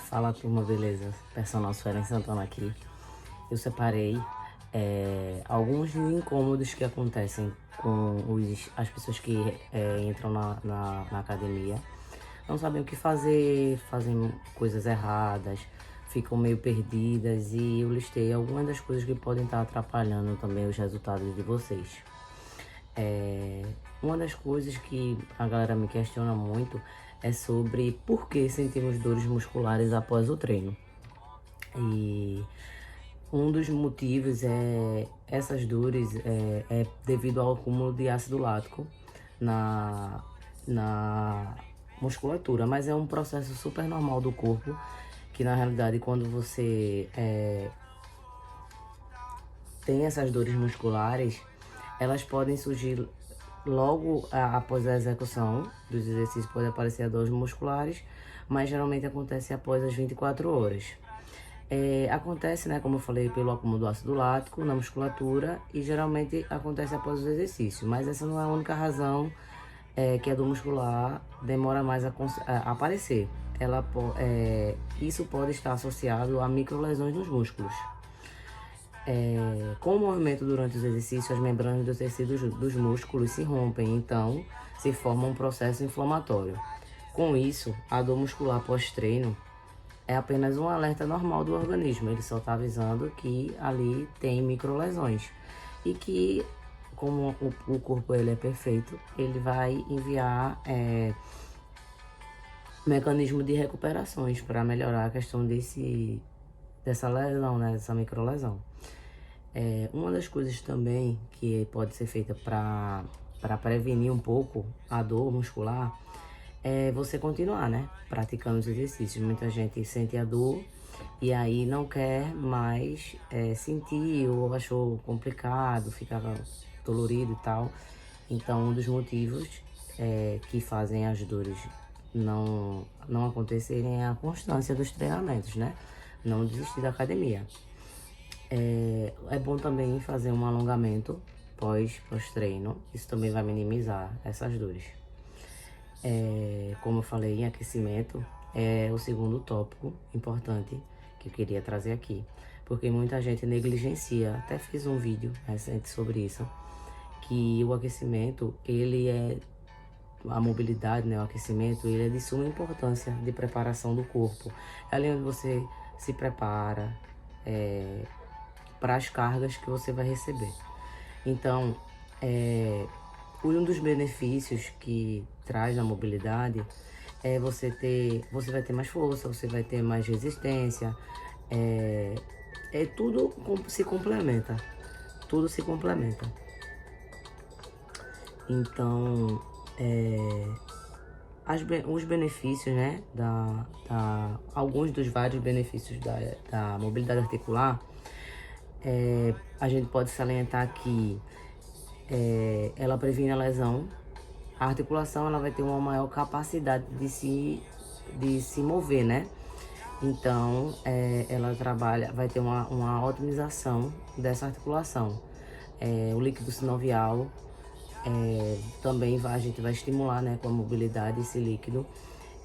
Fala turma, beleza? Personal Suelen Santana aqui. Eu separei alguns incômodos que acontecem com as pessoas que entram na academia. Não sabem o que fazer, fazem coisas erradas, ficam meio perdidas e eu listei algumas das coisas que podem estar atrapalhando também os resultados de vocês. Uma das coisas que a galera me questiona muito é sobre por que sentimos dores musculares após o treino. E um dos motivos essas dores é devido ao acúmulo de ácido lático na musculatura, mas é um processo super normal do corpo, que na realidade quando você tem essas dores musculares, elas podem surgir logo após a execução dos exercícios, pode aparecer a dores musculares, mas geralmente acontece após as 24 horas. Acontece, né, como eu falei, pelo acúmulo do ácido lático na musculatura e geralmente acontece após os exercícios, mas essa não é a única razão que a dor muscular demora mais a aparecer. Isso pode estar associado a microlesões nos músculos. Com o movimento durante os exercícios, as membranas dos tecidos dos músculos se rompem, então se forma um processo inflamatório. Com isso, a dor muscular pós-treino é apenas um alerta normal do organismo, ele só está avisando que ali tem microlesões e que, como o corpo ele é perfeito, ele vai enviar mecanismo de recuperações para melhorar a questão dessa lesão, né, dessa microlesão. Uma das coisas também que pode ser feita para prevenir um pouco a dor muscular é você continuar, né, praticando os exercícios. Muita gente sente a dor e aí não quer mais sentir ou achou complicado, fica dolorido e tal. Então, um dos motivos que fazem as dores não acontecerem é a constância dos treinamentos, né? Não desistir da academia. É bom também fazer um alongamento pós-treino, isso também vai minimizar essas dores. Como eu falei, em aquecimento é o segundo tópico importante que eu queria trazer aqui, porque muita gente negligencia, até fiz um vídeo recente sobre isso, que o aquecimento, a mobilidade, né, o aquecimento, ele é de suma importância de preparação do corpo. É ali onde você se prepara para as cargas que você vai receber. Então, um dos benefícios que traz na mobilidade é você vai ter mais força, você vai ter mais resistência, tudo se complementa, tudo se complementa. Então, os benefícios, né, alguns dos vários benefícios da mobilidade articular, a gente pode salientar que ela previne a lesão. A articulação ela vai ter uma maior capacidade de se mover, né? Então, ela vai ter uma otimização dessa articulação. O líquido sinovial também a gente vai estimular, né, com a mobilidade esse líquido.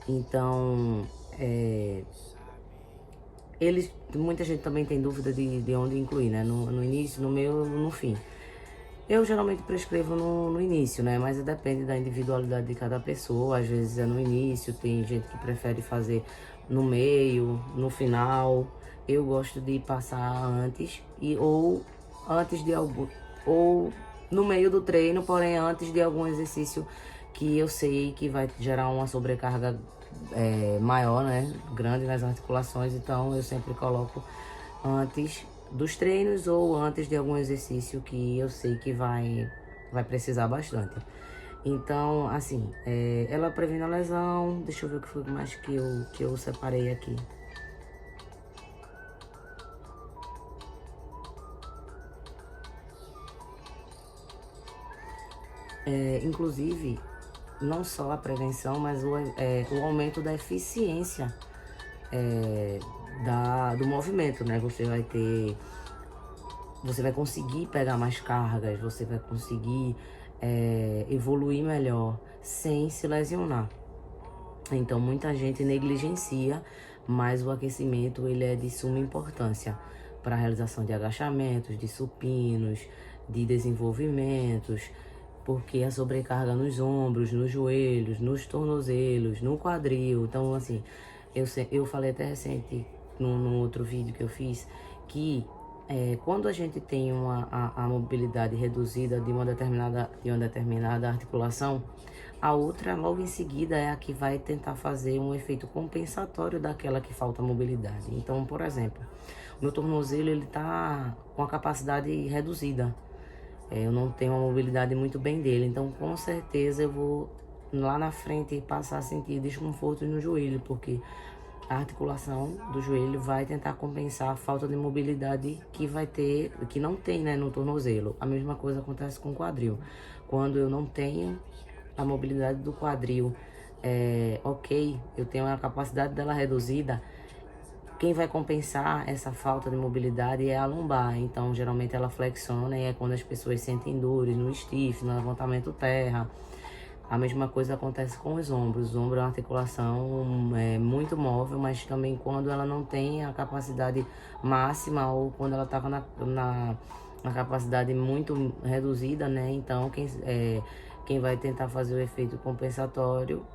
Então, muita gente também tem dúvida de onde incluir, né? No início, no meio, no fim. Eu geralmente prescrevo no início, né? Mas depende da individualidade de cada pessoa. Às vezes é no início, tem gente que prefere fazer no meio, no final. Eu gosto de passar antes ou no meio do treino, porém antes de algum exercício que eu sei que vai gerar uma sobrecarga maior, né? Grande nas articulações. Então eu sempre coloco antes dos treinos ou antes de algum exercício que eu sei que vai precisar bastante. Então, assim, ela previne a lesão. Deixa eu ver o que foi mais que eu separei aqui. Inclusive, não só a prevenção, mas o aumento da eficiência do movimento, né? Você vai conseguir pegar mais cargas, você vai conseguir evoluir melhor sem se lesionar. Então muita gente negligencia mas o aquecimento ele é de suma importância para a realização de agachamentos, de supinos, de desenvolvimentos, porque a sobrecarga nos ombros, nos joelhos, nos tornozelos, no quadril. Então, assim, eu falei até recente, num outro vídeo que eu fiz, que quando a gente tem a mobilidade reduzida de uma determinada articulação, a outra logo em seguida é a que vai tentar fazer um efeito compensatório daquela que falta mobilidade. Então, por exemplo, o meu tornozelo ele tá com a capacidade reduzida. Eu não tenho uma mobilidade muito bem dele, então com certeza eu vou lá na frente passar a sentir desconforto no joelho, porque a articulação do joelho vai tentar compensar a falta de mobilidade que vai ter, que não tem, né, no tornozelo. A mesma coisa acontece com o quadril. Quando eu não tenho a mobilidade do quadril, ok, eu tenho a capacidade dela reduzida, quem vai compensar essa falta de mobilidade é a lombar. Então, geralmente ela flexiona e é quando as pessoas sentem dores no stiff, no levantamento terra. A mesma coisa acontece com os ombros. Os ombros é uma articulação muito móvel, mas também quando ela não tem a capacidade máxima ou quando ela estava na capacidade muito reduzida, né? Então, quem vai tentar fazer o efeito compensatório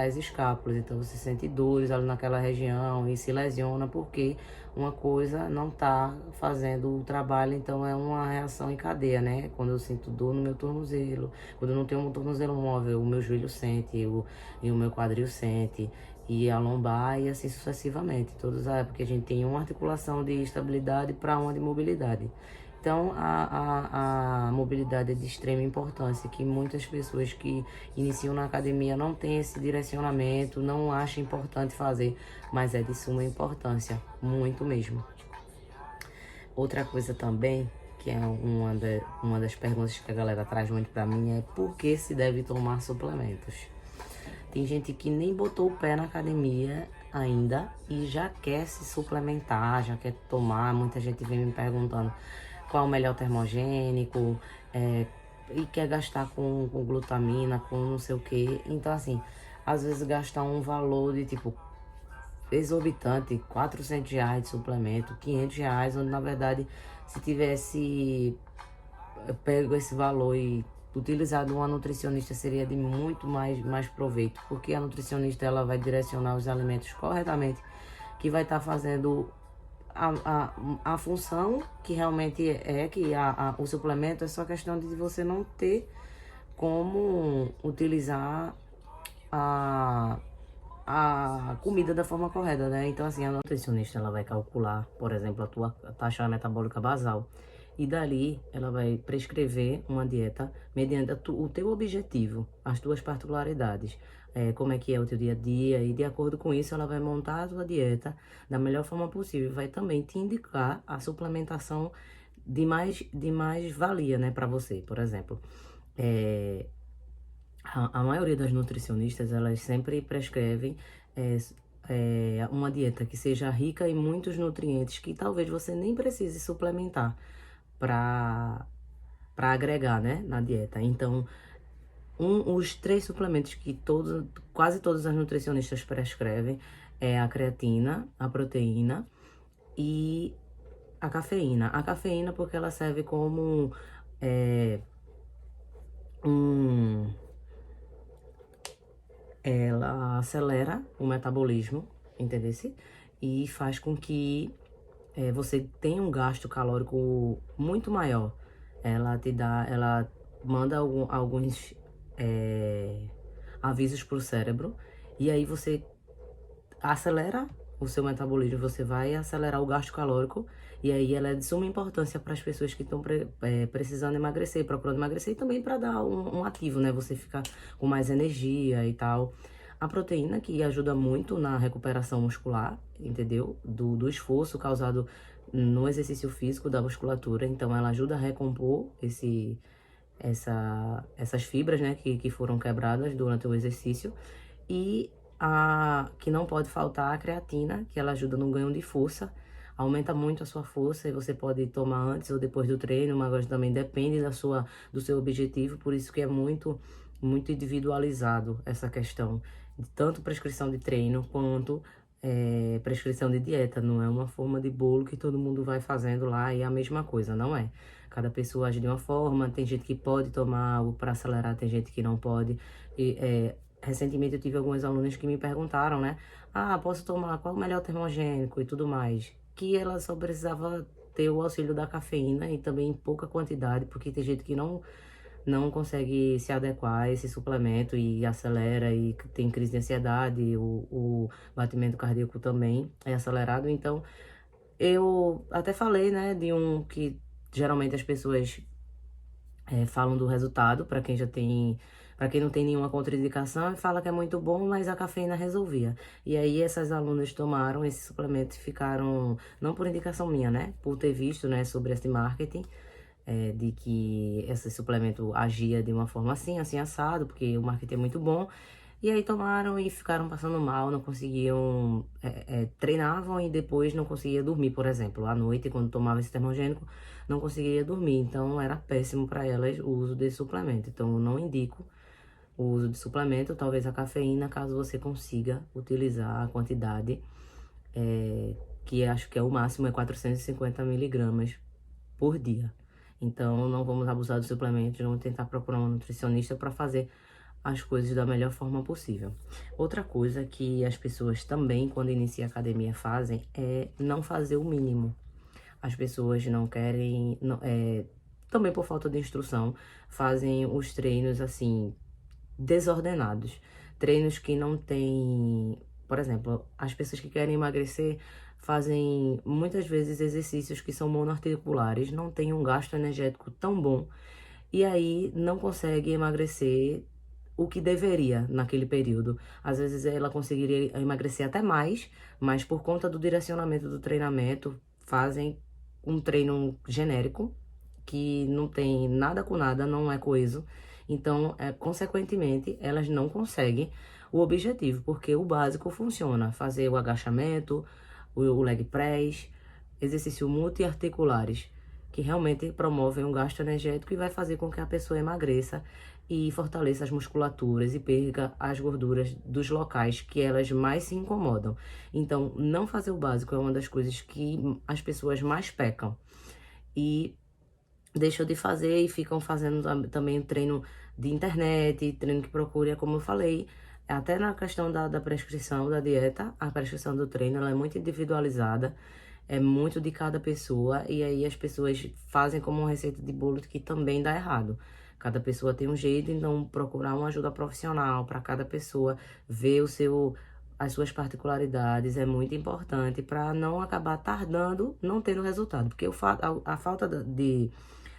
as escápulas. Então você sente dores ali naquela região e se lesiona porque uma coisa não tá fazendo o trabalho, então é uma reação em cadeia, né? Quando eu sinto dor no meu tornozelo, quando eu não tenho um tornozelo móvel, o meu joelho sente, e o meu quadril sente, e a lombar e assim sucessivamente. Todas porque a gente tem uma articulação de estabilidade para uma de mobilidade. Então, a mobilidade é de extrema importância, que muitas pessoas que iniciam na academia não têm esse direcionamento, não acham importante fazer, mas é de suma importância, muito mesmo. Outra coisa também, que é uma das perguntas que a galera traz muito pra mim, é por que se deve tomar suplementos? Tem gente que nem botou o pé na academia ainda e já quer se suplementar, já quer tomar. Muita gente vem me perguntando qual o melhor termogênico, e quer gastar com glutamina, com não sei o que. Então, assim, às vezes gastar um valor de tipo exorbitante, R$ 400 de suplemento, R$ 500, onde na verdade se tivesse pego esse valor e utilizado uma nutricionista seria de muito mais proveito, porque a nutricionista ela vai direcionar os alimentos corretamente, que vai estar fazendo a função que realmente que o suplemento é só questão de você não ter como utilizar a comida da forma correta, né? Então, assim, a nutricionista, ela vai calcular, por exemplo, a tua taxa metabólica basal. E dali, ela vai prescrever uma dieta mediante o teu objetivo, as tuas particularidades, como é que é o teu dia a dia. E de acordo com isso, ela vai montar a tua dieta da melhor forma possível. Vai também te indicar a suplementação de mais valia, né, para você. Por exemplo, a maioria das nutricionistas, elas sempre prescrevem uma dieta que seja rica em muitos nutrientes que talvez você nem precise suplementar para agregar, né, na dieta. Então, os 3 suplementos que quase todas as nutricionistas prescrevem é a creatina, a proteína e a cafeína. A cafeína porque ela serve como ela acelera o metabolismo, entendeu? E faz com que você tenha um gasto calórico muito maior. Ela manda alguns avisos para o cérebro e aí você acelera o seu metabolismo, você vai acelerar o gasto calórico e aí ela é de suma importância para as pessoas que estão precisando emagrecer, procurando emagrecer e também para dar um ativo, né? Você ficar com mais energia e tal. A proteína que ajuda muito na recuperação muscular, entendeu? Do esforço causado no exercício físico da musculatura, então ela ajuda a recompor essas fibras, né, que foram quebradas durante o exercício. E que não pode faltar a creatina, que ela ajuda no ganho de força, aumenta muito a sua força e você pode tomar antes ou depois do treino, mas também depende do seu objetivo, por isso que é muito individualizado essa questão de tanto prescrição de treino quanto prescrição de dieta, não é uma forma de bolo que todo mundo vai fazendo lá e é a mesma coisa, não é. Cada pessoa age de uma forma, tem gente que pode tomar algo para acelerar, tem gente que não pode. Recentemente eu tive algumas alunas que me perguntaram, né? Ah, posso tomar qual o melhor termogênico e tudo mais. Que ela só precisava ter o auxílio da cafeína e também em pouca quantidade, porque tem gente que não consegue se adequar a esse suplemento e acelera e tem crise de ansiedade, o batimento cardíaco também é acelerado. Então, eu até falei, né, de um que geralmente as pessoas falam do resultado, para quem não tem nenhuma contraindicação, e fala que é muito bom, mas a cafeína resolvia. E aí essas alunas tomaram esse suplemento e ficaram, não por indicação minha, né, por ter visto, né, sobre esse marketing, de que esse suplemento agia de uma forma assim, assim assado, porque o marketing é muito bom. E aí tomaram e ficaram passando mal, não conseguiam, treinavam e depois não conseguia dormir, por exemplo. À noite, quando tomava esse termogênico, não conseguia dormir. Então era péssimo para elas o uso desse suplemento. Então eu não indico o uso de suplemento, talvez a cafeína, caso você consiga utilizar a quantidade, que acho que é o máximo, é 450 miligramas por dia. Então não vamos abusar do suplemento, vamos tentar procurar um nutricionista para fazer as coisas da melhor forma possível. Outra coisa que as pessoas também, quando iniciam a academia, fazem é não fazer o mínimo. As pessoas não querem, também por falta de instrução, fazem os treinos assim, desordenados. Treinos que não têm, por exemplo, as pessoas que querem emagrecer fazem muitas vezes exercícios que são monoarticulares, não têm um gasto energético tão bom e aí não consegue emagrecer o que deveria naquele período. Às vezes ela conseguiria emagrecer até mais, mas por conta do direcionamento do treinamento, fazem um treino genérico, que não tem nada com nada, não é coeso. Então, consequentemente, elas não conseguem o objetivo, porque o básico funciona. Fazer o agachamento, o leg press, exercícios multiarticulares, que realmente promovem um gasto energético e vai fazer com que a pessoa emagreça e fortaleça as musculaturas e perca as gorduras dos locais que elas mais se incomodam. Então, não fazer o básico é uma das coisas que as pessoas mais pecam. E deixam de fazer e ficam fazendo também treino de internet, treino que procura, como eu falei, até na questão da prescrição da dieta, a prescrição do treino ela é muito individualizada, é muito de cada pessoa, e aí as pessoas fazem como uma receita de bolo que também dá errado. Cada pessoa tem um jeito, então procurar uma ajuda profissional para cada pessoa, ver as suas particularidades é muito importante para não acabar tardando, não tendo resultado. Porque a falta de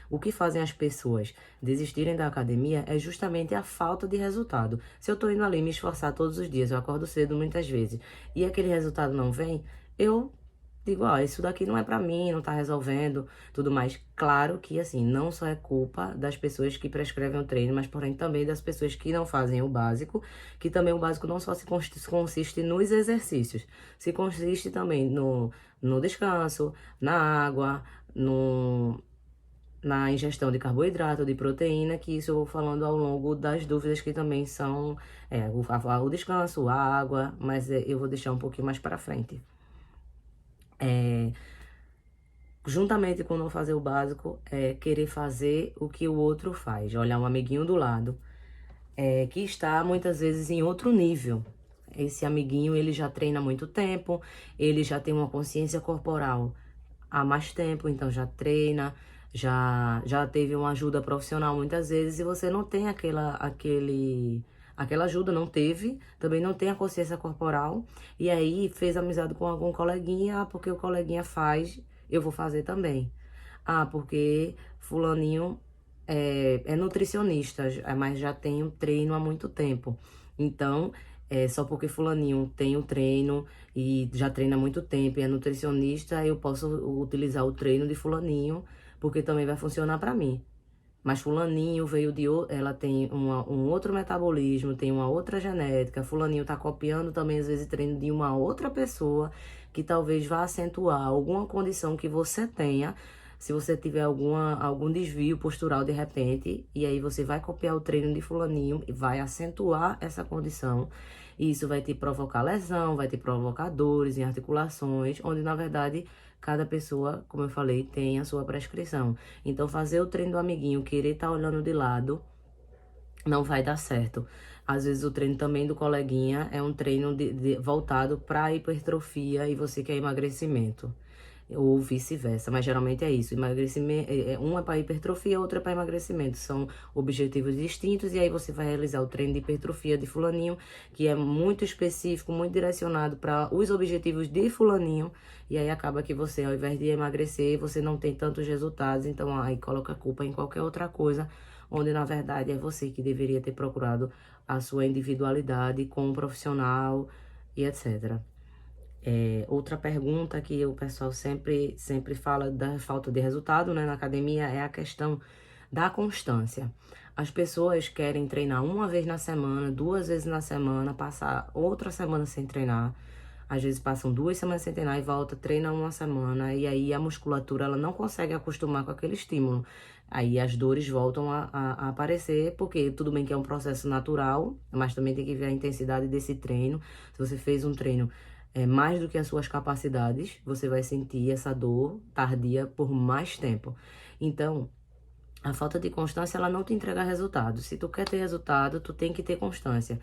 o que fazem as pessoas desistirem da academia é justamente a falta de resultado. Se eu tô indo ali me esforçar todos os dias, eu acordo cedo muitas vezes, e aquele resultado não vem, eu digo, ó, isso daqui não é pra mim, não tá resolvendo, tudo mais. Claro que, assim, não só é culpa das pessoas que prescrevem o treino, mas, porém, também das pessoas que não fazem o básico, que também o básico não só se consiste nos exercícios, se consiste também no descanso, na água, na ingestão de carboidrato, de proteína, que isso eu vou falando ao longo das dúvidas que também são o descanso, a água, mas eu vou deixar um pouquinho mais para frente. Juntamente com não fazer o básico, é querer fazer o que o outro faz, olhar um amiguinho do lado, que está muitas vezes em outro nível. Esse amiguinho, ele já treina há muito tempo, ele já tem uma consciência corporal há mais tempo, então já treina, já teve uma ajuda profissional muitas vezes, e você não tem aquela ajuda, não teve, também não tem a consciência corporal, e aí fez amizade com algum coleguinha, porque o coleguinha faz, eu vou fazer também. Ah, porque fulaninho é nutricionista, mas já tem um treino há muito tempo. Então, só porque fulaninho tem o treino e já treina há muito tempo e é nutricionista, eu posso utilizar o treino de fulaninho, porque também vai funcionar para mim. Mas fulaninho ela tem um outro metabolismo, tem uma outra genética, fulaninho tá copiando também às vezes treino de uma outra pessoa, que talvez vá acentuar alguma condição que você tenha, se você tiver algum desvio postural de repente, e aí você vai copiar o treino de fulaninho e vai acentuar essa condição. E isso vai te provocar lesão, vai te provocar dores em articulações, onde na verdade cada pessoa, como eu falei, tem a sua prescrição. Então fazer o treino do amiguinho, querer estar olhando de lado, não vai dar certo. Às vezes o treino também do coleguinha é um treino voltado para hipertrofia e você quer emagrecimento. Ou vice-versa, mas geralmente é isso. Emagrecimento, um é para hipertrofia, outro é para emagrecimento. São objetivos distintos e aí você vai realizar o treino de hipertrofia de fulaninho, que é muito específico, muito direcionado para os objetivos de fulaninho. E aí acaba que você, ao invés de emagrecer, você não tem tantos resultados. Então aí coloca a culpa em qualquer outra coisa, onde na verdade é você que deveria ter procurado a sua individualidade com um profissional e etc. Outra pergunta que o pessoal sempre fala da falta de resultado, né, na academia é a questão da constância. As pessoas querem treinar uma vez na semana, 2 vezes na semana, passar outra semana sem treinar. Às vezes passam 2 semanas sem treinar e volta, treina uma semana, e aí a musculatura ela não consegue acostumar com aquele estímulo. Aí as dores voltam a aparecer, porque tudo bem que é um processo natural, mas também tem que ver a intensidade desse treino. Se você fez um treino mais do que as suas capacidades, você vai sentir essa dor tardia por mais tempo. Então, a falta de constância, ela não te entrega resultado. Se tu quer ter resultado, tu tem que ter constância.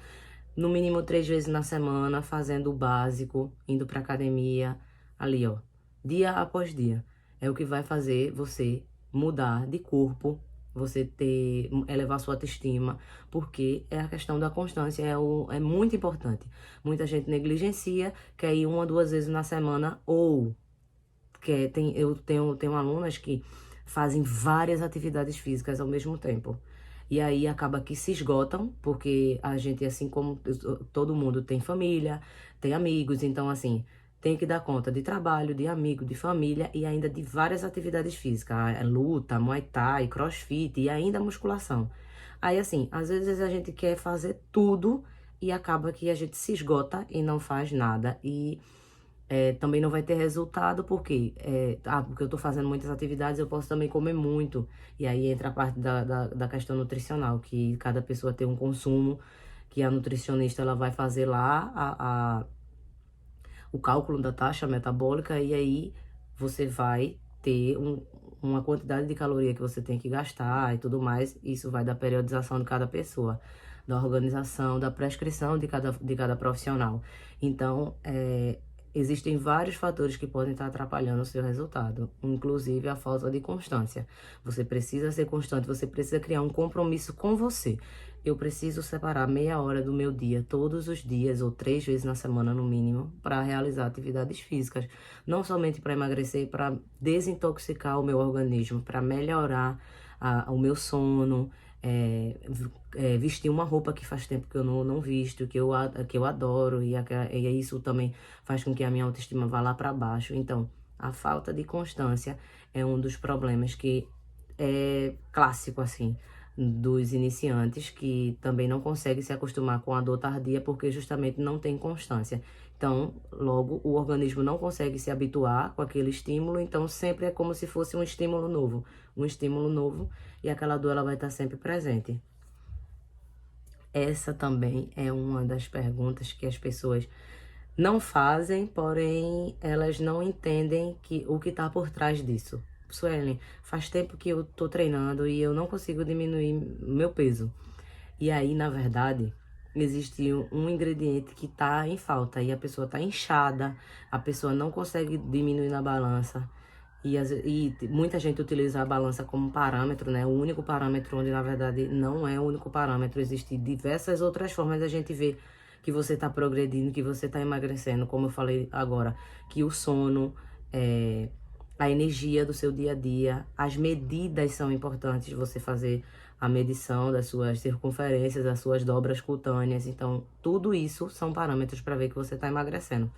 No mínimo 3 vezes na semana, fazendo o básico, indo pra academia, ali ó, dia após dia. É o que vai fazer você mudar de corpo, você elevar sua autoestima, porque é a questão da constância, é muito importante. Muita gente negligencia, quer ir 1 ou 2 vezes na semana, ou eu tenho alunas que fazem várias atividades físicas ao mesmo tempo. E aí acaba que se esgotam, porque a gente, assim como todo mundo, tem família, tem amigos, então assim, tem que dar conta de trabalho, de amigo, de família e ainda de várias atividades físicas, luta, muay thai, crossfit e ainda musculação. Aí assim, às vezes a gente quer fazer tudo e acaba que a gente se esgota e não faz nada. E também não vai ter resultado, porque eu tô fazendo muitas atividades, eu posso também comer muito. E aí entra a parte da questão nutricional, que cada pessoa tem um consumo, que a nutricionista ela vai fazer lá o cálculo da taxa metabólica, e aí você vai ter uma quantidade de caloria que você tem que gastar e tudo mais. Isso vai da periodização de cada pessoa, da organização, da prescrição de cada profissional. Então, existem vários fatores que podem estar atrapalhando o seu resultado, inclusive a falta de constância. Você precisa ser constante, você precisa criar um compromisso com você. Eu preciso separar meia hora do meu dia, todos os dias, ou 3 vezes na semana no mínimo, para realizar atividades físicas. Não somente para emagrecer, para desintoxicar o meu organismo, para melhorar o meu sono, vestir uma roupa que faz tempo que eu não visto, que eu adoro, e isso também faz com que a minha autoestima vá lá para baixo. Então, a falta de constância é um dos problemas que é clássico, assim, dos iniciantes, que também não conseguem se acostumar com a dor tardia porque justamente não tem constância. Então, logo, o organismo não consegue se habituar com aquele estímulo, então sempre é como se fosse um estímulo novo, e aquela dor ela vai estar sempre presente. Essa também é uma das perguntas que as pessoas não fazem, porém elas não entendem o que está por trás disso. Suelen, faz tempo que eu tô treinando e eu não consigo diminuir meu peso. E aí, na verdade, existe um ingrediente que tá em falta e a pessoa tá inchada, a pessoa não consegue diminuir na balança. E muita gente utiliza a balança como parâmetro, né? O único parâmetro, onde na verdade não é o único parâmetro. Existem diversas outras formas da gente ver que você está progredindo, que você está emagrecendo, como eu falei agora, que o sono, a energia do seu dia a dia, as medidas são importantes, você fazer a medição das suas circunferências, das suas dobras cutâneas. Então, tudo isso são parâmetros para ver que você está emagrecendo.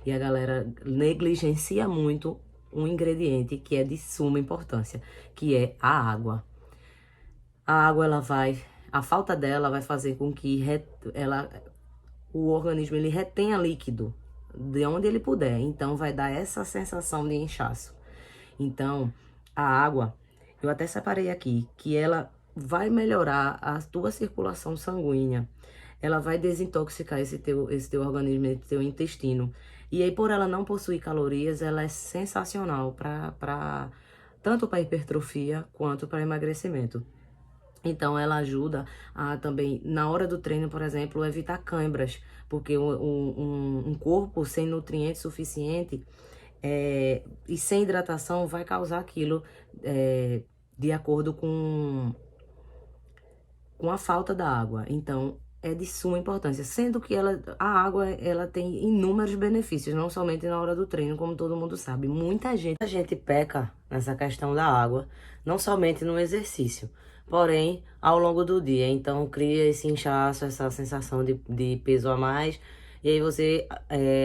E a galera negligencia muito um ingrediente que é de suma importância, que é a água. A água, a falta dela vai fazer com que o organismo ele retenha líquido de onde ele puder. Então, vai dar essa sensação de inchaço. Então, a água, eu até separei aqui, que ela vai melhorar a tua circulação sanguínea. ela vai desintoxicar esse teu organismo, esse teu intestino. E aí, por ela não possuir calorias, ela é sensacional tanto para hipertrofia quanto para emagrecimento. Então, ela ajuda a também, na hora do treino, por exemplo, evitar câimbras, porque um corpo sem nutrientes suficiente e sem hidratação vai causar aquilo de acordo com a falta da água. Então, é de suma importância, sendo que a água ela tem inúmeros benefícios, não somente na hora do treino, como todo mundo sabe. Muita gente peca nessa questão da água, não somente no exercício, porém ao longo do dia. Então cria esse inchaço, essa sensação de peso a mais, e aí você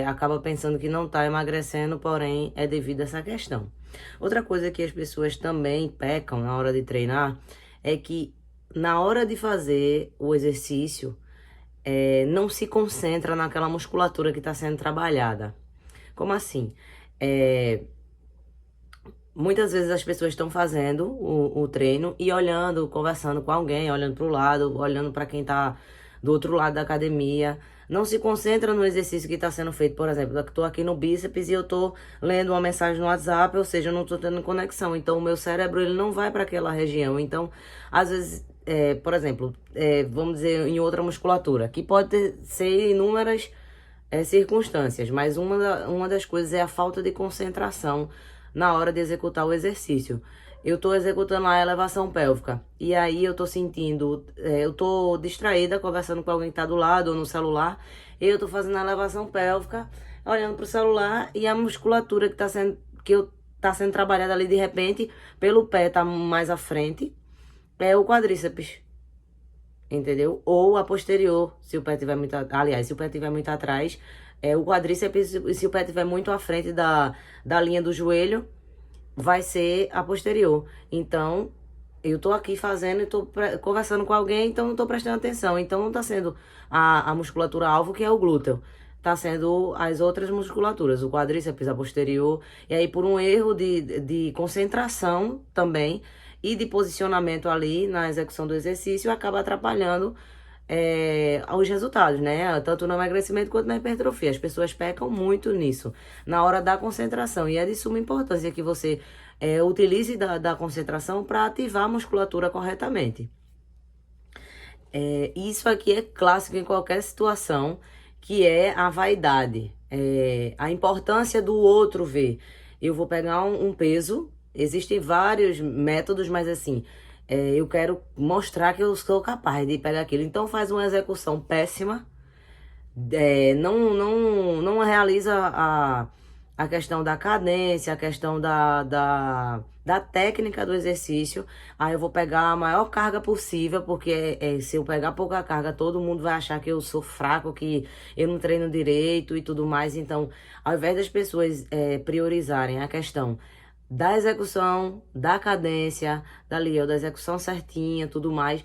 acaba pensando que não está emagrecendo, porém é devido a essa questão. Outra coisa que as pessoas também pecam na hora de treinar é que na hora de fazer o exercício, não se concentra naquela musculatura que está sendo trabalhada. Como assim? Muitas vezes as pessoas estão fazendo o treino e olhando, conversando com alguém, olhando para o lado, olhando para quem está do outro lado da academia. Não se concentra no exercício que está sendo feito. Por exemplo, eu estou aqui no bíceps e eu estou lendo uma mensagem no WhatsApp, ou seja, eu não estou tendo conexão. Então, o meu cérebro ele não vai para aquela região. Então, às vezes, por exemplo, vamos dizer, em outra musculatura, que pode ser inúmeras circunstâncias, mas uma das coisas é a falta de concentração na hora de executar o exercício. Eu tô executando a elevação pélvica e aí eu tô sentindo, eu tô distraída conversando com alguém que tá do lado ou no celular, e eu tô fazendo a elevação pélvica, olhando pro celular, e a musculatura tá sendo trabalhada ali de repente, pelo pé tá mais à frente, é o quadríceps. Entendeu? Ou a posterior, se o pé tiver muito, aliás, se o pé tiver muito atrás, o quadríceps, se o pé tiver muito à frente da linha do joelho, vai ser a posterior. Então, eu tô aqui fazendo e tô conversando com alguém, então não tô prestando atenção. Então, não tá sendo a musculatura alvo, que é o glúteo. Tá sendo as outras musculaturas, o quadríceps, a posterior. E aí, por um erro de concentração também, e de posicionamento ali na execução do exercício, acaba atrapalhando os resultados, né? Tanto no emagrecimento quanto na hipertrofia. As pessoas pecam muito nisso, na hora da concentração. E é de suma importância que você utilize da concentração para ativar a musculatura corretamente. Isso aqui é clássico em qualquer situação, que é a vaidade. A importância do outro ver. Eu vou pegar um peso. Existem vários métodos, mas assim, eu quero mostrar que eu sou capaz de pegar aquilo. Então faz uma execução péssima, não realiza a questão da cadência, a questão da técnica do exercício. Aí eu vou pegar a maior carga possível, porque se eu pegar pouca carga, todo mundo vai achar que eu sou fraco, que eu não treino direito e tudo mais. Então, ao invés das pessoas priorizarem a questão da execução, da cadência, da execução certinha, tudo mais,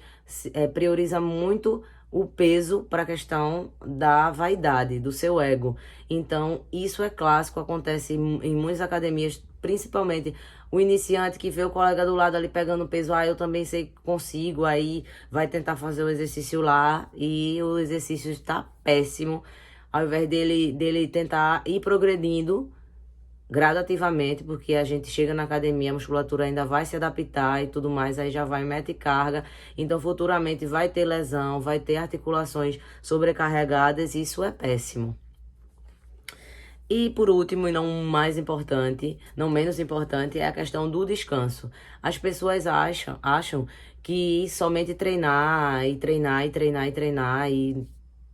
prioriza muito o peso para a questão da vaidade, do seu ego. Então, isso é clássico, acontece em muitas academias, principalmente o iniciante que vê o colega do lado ali pegando peso, eu também sei que consigo, aí vai tentar fazer o exercício lá e o exercício está péssimo. Ao invés dele tentar ir progredindo gradativamente, porque a gente chega na academia, a musculatura ainda vai se adaptar e tudo mais, aí já vai mete carga, então futuramente vai ter lesão, vai ter articulações sobrecarregadas, e isso é péssimo. E por último, e não mais importante, não menos importante, é a questão do descanso. As pessoas acham que somente treinar e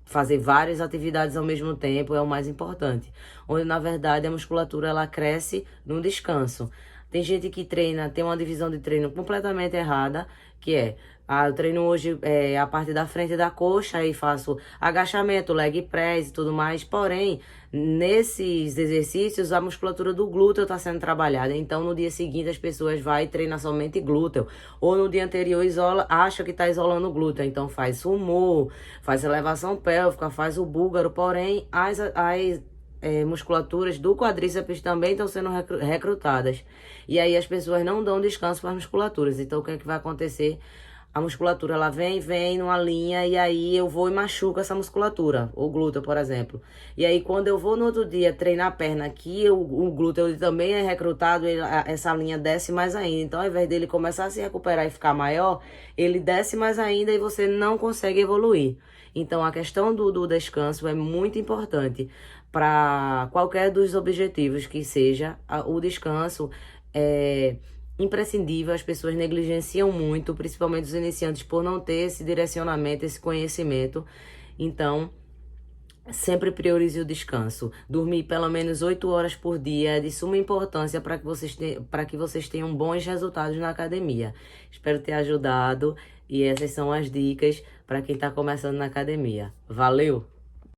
fazer várias atividades ao mesmo tempo é o mais importante. Onde, na verdade, a musculatura ela cresce no descanso. Tem gente que treina, tem uma divisão de treino completamente errada, que eu treino hoje a parte da frente da coxa, aí faço agachamento, leg press e tudo mais, porém, nesses exercícios, a musculatura do glúteo está sendo trabalhada, então no dia seguinte as pessoas vão treinar somente glúteo, ou no dia anterior acha que está isolando o glúteo, então faz sumô, faz elevação pélvica, faz o búlgaro, porém, as musculaturas do quadríceps também estão sendo recrutadas. E aí as pessoas não dão descanso para as musculaturas. Então o que é que vai acontecer? a musculatura ela vem numa linha e aí eu vou e machuco essa musculatura, o glúteo, por exemplo. E aí quando eu vou no outro dia treinar a perna aqui, o glúteo ele também é recrutado, essa linha desce mais ainda. Então ao invés dele começar a se recuperar e ficar maior, ele desce mais ainda e você não consegue evoluir. Então a questão do descanso é muito importante para qualquer dos objetivos que seja. O descanso é imprescindível, as pessoas negligenciam muito, principalmente os iniciantes, por não ter esse direcionamento, esse conhecimento. Então, sempre priorize o descanso. Dormir pelo menos 8 horas por dia é de suma importância para que vocês tenham bons resultados na academia. Espero ter ajudado e essas são as dicas para quem está começando na academia. Valeu!